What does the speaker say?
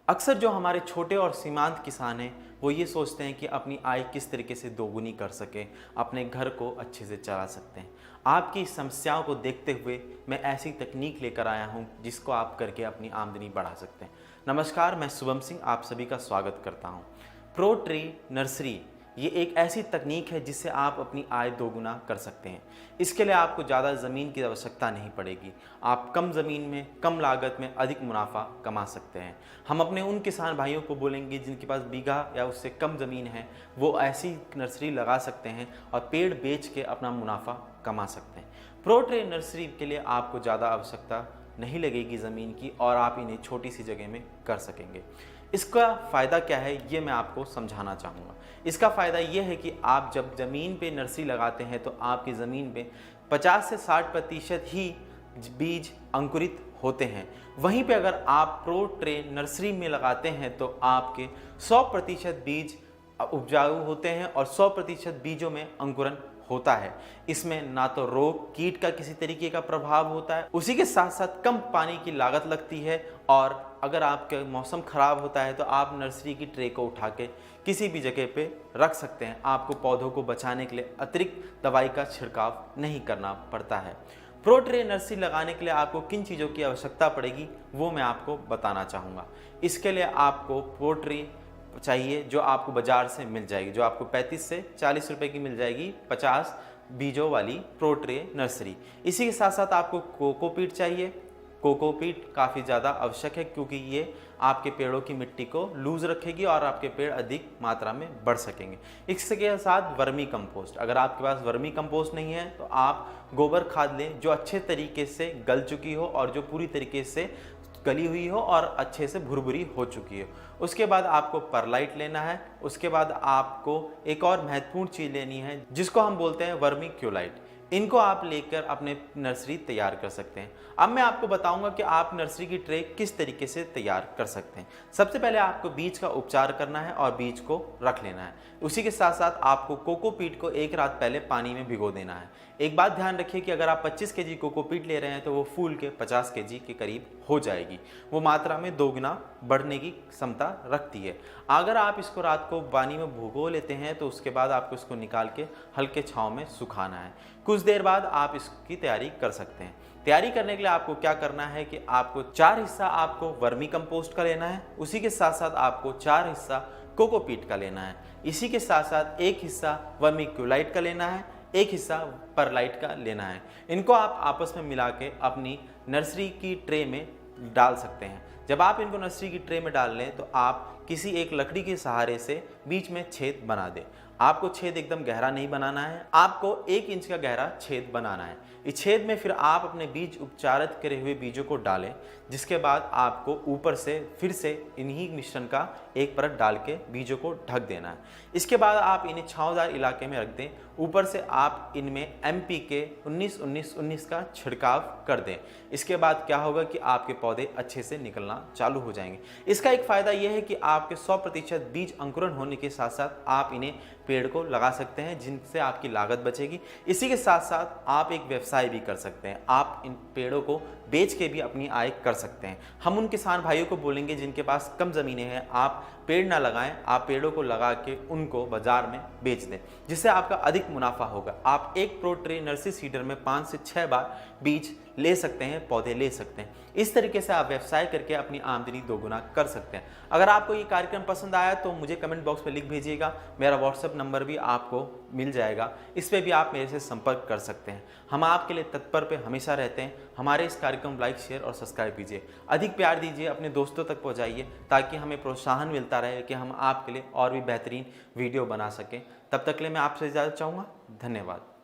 अक्सर जो हमारे छोटे और सीमांत किसान हैं वो ये सोचते हैं कि अपनी आय किस तरीके से दोगुनी कर सकें, अपने घर को अच्छे से चला सकते हैं। आपकी इस समस्याओं को देखते हुए मैं ऐसी तकनीक लेकर आया हूँ जिसको आप करके अपनी आमदनी बढ़ा सकते हैं। नमस्कार, मैं शुभम सिंह आप सभी का स्वागत करता हूँ। प्रो ट्री नर्सरी ये एक ऐसी तकनीक है जिससे आप अपनी आय दोगुना कर सकते हैं। इसके लिए आपको ज़्यादा ज़मीन की आवश्यकता नहीं पड़ेगी। आप कम ज़मीन में कम लागत में अधिक मुनाफा कमा सकते हैं। हम अपने उन किसान भाइयों को बोलेंगे जिनके पास बीघा या उससे कम ज़मीन है, वो ऐसी नर्सरी लगा सकते हैं और पेड़ बेच के अपना मुनाफा कमा सकते हैं। प्रो ट्री नर्सरी के लिए आपको ज़्यादा आवश्यकता नहीं लगेगी ज़मीन की और आप इन्हें छोटी सी जगह में कर सकेंगे। इसका फ़ायदा क्या है ये मैं आपको समझाना चाहूँगा। इसका फ़ायदा ये है कि आप जब ज़मीन पे नर्सरी लगाते हैं तो आपकी ज़मीन पे 50 से 60% ही बीज अंकुरित होते हैं। वहीं पे अगर आप प्रो ट्रे नर्सरी में लगाते हैं तो आपके 100% बीज उपजाऊ होते हैं और 100% बीजों में अंकुरन होता है। इसमें ना तो रोग कीट का किसी तरीके का प्रभाव होता है, उसी के साथ साथ कम पानी की लागत लगती है। और अगर आपका मौसम ख़राब होता है तो आप नर्सरी की ट्रे को उठा के किसी भी जगह पे रख सकते हैं। आपको पौधों को बचाने के लिए अतिरिक्त दवाई का छिड़काव नहीं करना पड़ता है। प्रो ट्रे नर्सरी लगाने के लिए आपको किन चीज़ों की आवश्यकता पड़ेगी वो मैं आपको बताना चाहूँगा। इसके लिए आपको प्रो ट्रे चाहिए जो आपको बाज़ार से मिल जाएगी, जो आपको 35 से 40 रुपए की मिल जाएगी 50 बीजों वाली प्रो ट्रे नर्सरी। इसी के साथ साथ आपको कोकोपीट चाहिए। कोकोपीट काफ़ी ज़्यादा आवश्यक है क्योंकि ये आपके पेड़ों की मिट्टी को लूज रखेगी और आपके पेड़ अधिक मात्रा में बढ़ सकेंगे। इसके साथ वर्मी कंपोस्ट, अगर आपके पास वर्मी कंपोस्ट नहीं है तो आप गोबर खाद लें जो अच्छे तरीके से गल चुकी हो और जो पूरी तरीके से गली हुई हो और अच्छे से भुरभुरी हो चुकी हो। उसके बाद आपको परलाइट लेना है। उसके बाद आपको एक और महत्वपूर्ण चीज़ लेनी है जिसको हम बोलते हैं वर्मी क्योलाइट। इनको आप लेकर अपने नर्सरी तैयार कर सकते हैं। अब मैं आपको बताऊंगा कि आप नर्सरी की ट्रे किस तरीके से तैयार कर सकते हैं। सबसे पहले आपको बीज का उपचार करना है और बीज को रख लेना है। उसी के साथ साथ आपको कोकोपीट को एक रात पहले पानी में भिगो देना है। एक बात ध्यान रखिए कि अगर आप 25 केजी कोकोपीट ले रहे हैं तो वो फूल के 50 केजी के करीब हो जाएगी। वो मात्रा में दोगुना बढ़ने की क्षमता रखती है। अगर आप इसको रात को पानी में भिगो लेते हैं तो उसके बाद आपको इसको निकाल के हल्के छांव में सुखाना है। कुछ देर बाद आप इसकी तैयारी कर सकते हैं। तैयारी करने के लिए आपको क्या करना है कि आपको 4 हिस्सा आपको वर्मी कंपोस्ट का लेना है। उसी के साथ साथ आपको 4 हिस्सा कोकोपीट का लेना है। इसी के साथ साथ 1 हिस्सा वर्मी क्योलाइट का लेना है, 1 हिस्सा परलाइट का लेना है। इनको आप आपस में मिला के अपनी नर्सरी की ट्रे में डाल सकते हैं। जब आप इनको नर्सरी की ट्रे में डाल लें तो आप किसी एक लकड़ी के सहारे से बीच में छेद बना दें। आपको छेद एकदम गहरा नहीं बनाना है, आपको 1 इंच का गहरा छेद बनाना है। इस छेद में फिर आप अपने बीज उपचारित करे हुए बीजों को डालें, जिसके बाद आपको ऊपर से फिर से इन्हीं मिश्रण का एक परत डाल के बीजों को ढक देना है। इसके बाद आप इन्हें छांवदार इलाके में रख दें। ऊपर से आप इनमें NPK 19-19-19 का छिड़काव कर दें। इसके बाद क्या होगा कि आपके पौधे अच्छे से निकलना चालू हो जाएंगे। इसका एक फ़ायदा यह है कि आपके 100% बीज अंकुरन होने के साथ साथ आप इन्हें पेड़ को लगा सकते हैं जिनसे आपकी लागत बचेगी। इसी के साथ साथ आप एक व्यवसाय भी कर सकते हैं। आप इन पेड़ों को बेच के भी अपनी आय कर सकते हैं। हम उन किसान भाइयों को बोलेंगे जिनके पास कम ज़मीनें हैं, आप पेड़ ना लगाएं, आप पेड़ों को लगा के उनको बाज़ार में बेच दें, जिससे आपका अधिक मुनाफा होगा। आप एक प्रो ट्रे नर्सरी सीडर में 5 से 6 बार बीज ले सकते हैं, पौधे ले सकते हैं। इस तरीके से आप व्यवसाय करके अपनी आमदनी दोगुना कर सकते हैं। अगर आपको ये कार्यक्रम पसंद आया तो मुझे कमेंट बॉक्स में लिख भेजिएगा। मेरा व्हाट्सएप नंबर भी आपको मिल जाएगा, इस पर भी आप मेरे से संपर्क कर सकते हैं। हम आपके लिए तत्पर पे हमेशा रहते हैं। हमारे इस कार्यक्रम लाइक, शेयर और सब्सक्राइब कीजिए। अधिक प्यार दीजिए, अपने दोस्तों तक पहुँचाइए ताकि हमें प्रोत्साहन मिलता रहे कि हम आपके लिए और भी बेहतरीन वीडियो बना सकें। तब तक के लिए मैं आपसे इजाज़त चाहूँगा। धन्यवाद।